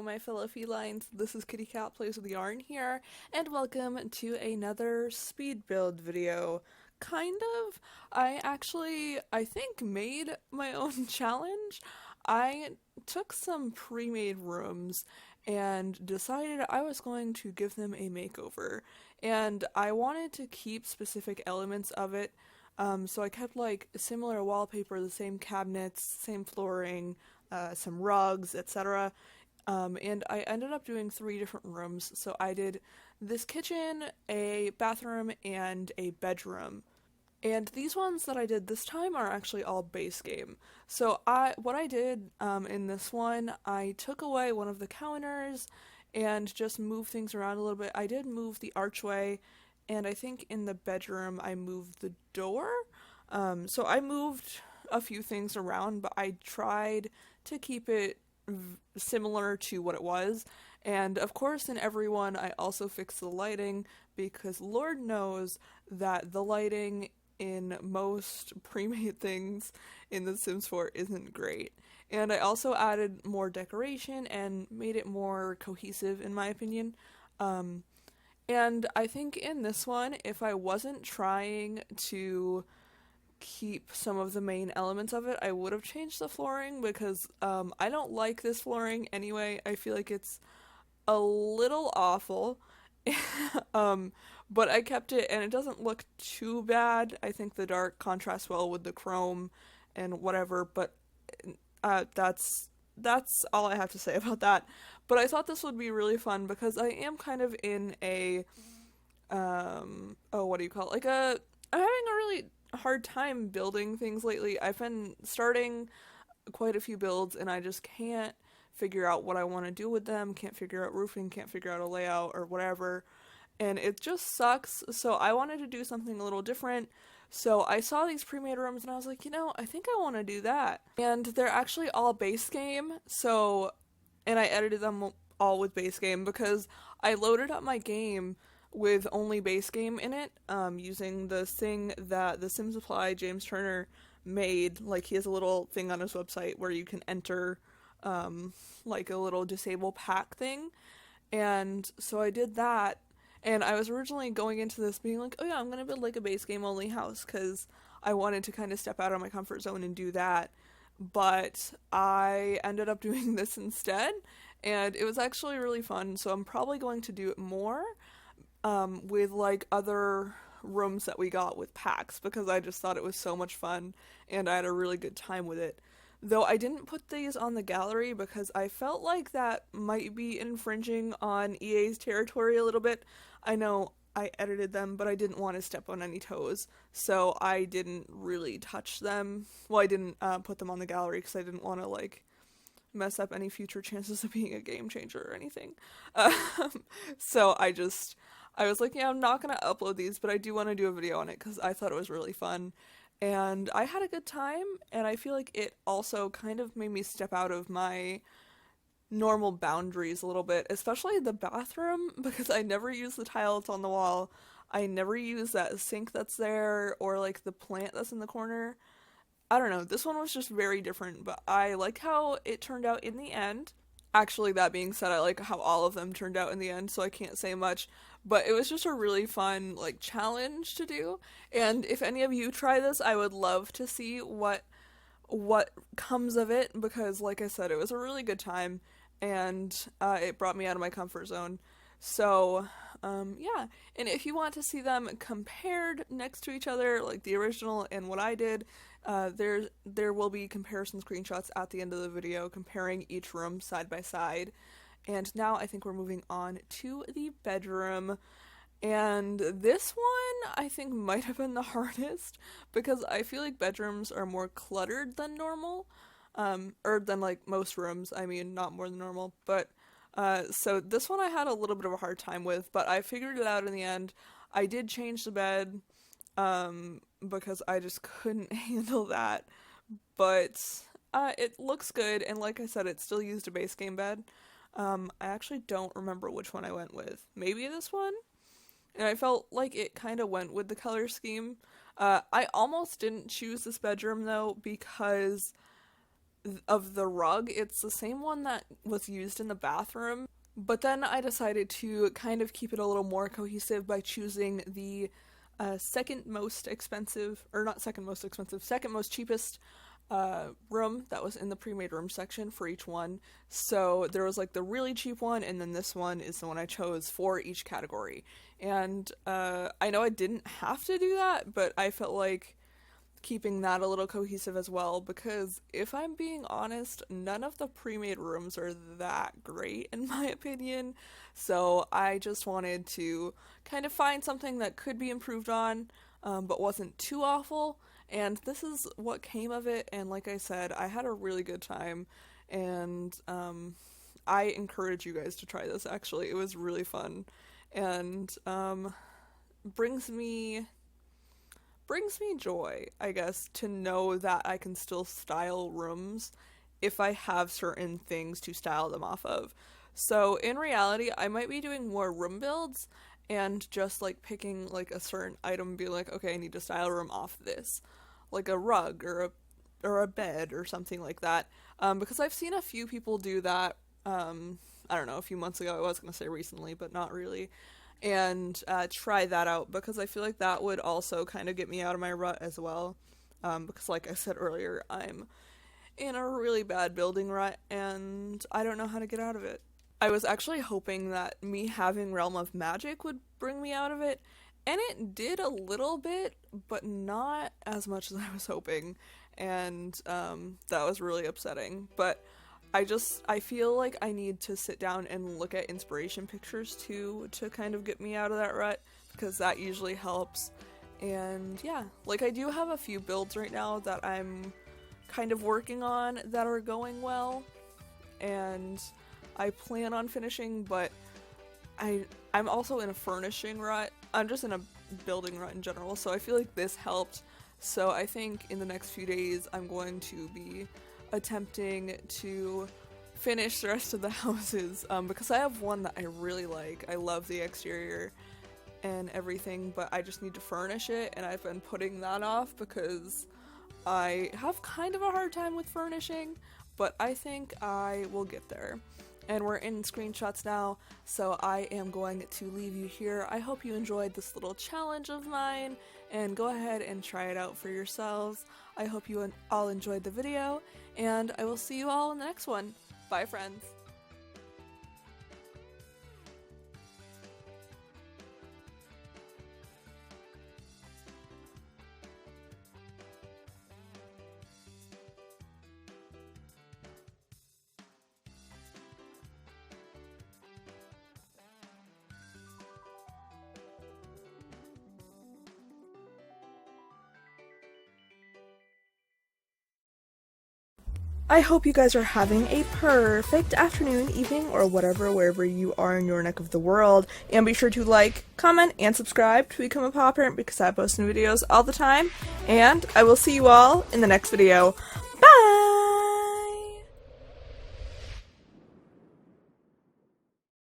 Hello my fellow felines, this is KittyCatPWYarn here, and welcome to another speed build video. Kind of. I think made my own challenge. I took some pre-made rooms and decided I was going to give them a makeover. And I wanted to keep specific elements of it, so I kept like similar wallpaper, the same cabinets, same flooring, some rugs, etc. And I ended up doing 3 different rooms. So I did this kitchen, a bathroom, and a bedroom. And these ones that I did this time are actually all base game. So what I did in this one, I took away one of the counters and just moved things around a little bit. I did move the archway, and I think in the bedroom I moved the door. So I moved a few things around, but I tried to keep it similar to what it was. And of course in every one I also fixed the lighting, because Lord knows that the lighting in most pre-made things in The Sims 4 isn't great. And I also added more decoration and made it more cohesive in my opinion. And I think in this one, if I wasn't trying to keep some of the main elements of it, I would have changed the flooring, because I don't like this flooring anyway. I feel like it's a little awful. But I kept it and it doesn't look too bad. I think the dark contrasts well with the chrome and whatever, but that's all I have to say about that. But I thought this would be really fun because I am kind of in a what do you call it? I'm having a really hard time building things lately. I've been starting quite a few builds and I just can't figure out what I want to do with them, can't figure out roofing, can't figure out a layout or whatever, and it just sucks. So I wanted to do something a little different. So I saw these pre-made rooms and I was like, I think I want to do that. And they're actually all base game, and I edited them all with base game because I loaded up my game with only base game in it, using the thing that the Sims Apply James Turner made. Like, he has a little thing on his website where you can enter like a little disable pack thing. And so I did that, and I was originally going into this being like, oh yeah, I'm gonna build like a base game only house because I wanted to kind of step out of my comfort zone and do that. But I ended up doing this instead, and it was actually really fun. So I'm probably going to do it more with like other rooms that we got with packs, because I just thought it was so much fun and I had a really good time with it. Though I didn't put these on the gallery because I felt like that might be infringing on EA's territory a little bit. I know I edited them, but I didn't want to step on any toes, so I didn't really touch them. Well, I didn't put them on the gallery because I didn't want to like mess up any future chances of being a game changer or anything. So I was like, yeah, I'm not gonna upload these, but I do want to do a video on it because I thought it was really fun. And I had a good time, and I feel like it also kind of made me step out of my normal boundaries a little bit, especially the bathroom, because I never use the tile that's on the wall. I never use that sink that's there, or like the plant that's in the corner. I don't know, this one was just very different, but I like how it turned out in the end. Actually, that being said, I like how all of them turned out in the end, so I can't say much. But it was just a really fun, like, challenge to do. And if any of you try this, I would love to see what comes of it, because, like I said, it was a really good time, and it brought me out of my comfort zone. So, yeah. And if you want to see them compared next to each other, like the original and what I did, there will be comparison screenshots at the end of the video comparing each room side by side. And now I think we're moving on to the bedroom. And this one I think might have been the hardest, because I feel like bedrooms are more cluttered than normal, or than like most rooms. I mean, not more than normal, but so this one I had a little bit of a hard time with, but I figured it out in the end. I did change the bed, because I just couldn't handle that, but it looks good, and like I said, it still used a base game bed. I actually don't remember which one I went with. Maybe this one? And I felt like it kind of went with the color scheme. I almost didn't choose this bedroom though, because of the rug. It's the same one that was used in the bathroom, but then I decided to kind of keep it a little more cohesive by choosing the second most expensive, or not second most expensive, second most cheapest room that was in the pre-made room section for each one. So there was like the really cheap one, and then this one is the one I chose for each category. And I know I didn't have to do that, but I felt like keeping that a little cohesive as well, because if I'm being honest, none of the pre-made rooms are that great in my opinion. So I just wanted to kind of find something that could be improved on, but wasn't too awful. And this is what came of it, and like I said, I had a really good time, and I encourage you guys to try this. Actually, it was really fun, and brings me joy, I guess, to know that I can still style rooms if I have certain things to style them off of. So in reality, I might be doing more room builds and just like picking like a certain item and be like, okay, I need to style a room off this, like a rug or a bed or something like that, because I've seen a few people do that. I don't know, a few months ago. I was going to say recently, but not really. And try that out, because I feel like that would also kind of get me out of my rut as well, because like I said earlier, I'm in a really bad building rut and I don't know how to get out of it. I was actually hoping that me having Realm of Magic would bring me out of it, and it did a little bit, but not as much as I was hoping, and that was really upsetting. But I feel like I need to sit down and look at inspiration pictures too, to kind of get me out of that rut, because that usually helps. And yeah, like I do have a few builds right now that I'm kind of working on that are going well, and I plan on finishing, but I'm also in a furnishing rut. I'm just in a building rut in general, so I feel like this helped. So I think in the next few days I'm going to be attempting to finish the rest of the houses, because I have one that I really like. I love the exterior and everything, but I just need to furnish it, and I've been putting that off because I have kind of a hard time with furnishing, but I think I will get there. And we're in screenshots now, so I am going to leave you here. I hope you enjoyed this little challenge of mine, and go ahead and try it out for yourselves. I hope you all enjoyed the video, and I will see you all in the next one. Bye, friends. I hope you guys are having a perfect afternoon, evening, or whatever, wherever you are in your neck of the world. And be sure to like, comment, and subscribe to become a paw parent, because I post new videos all the time. And I will see you all in the next video.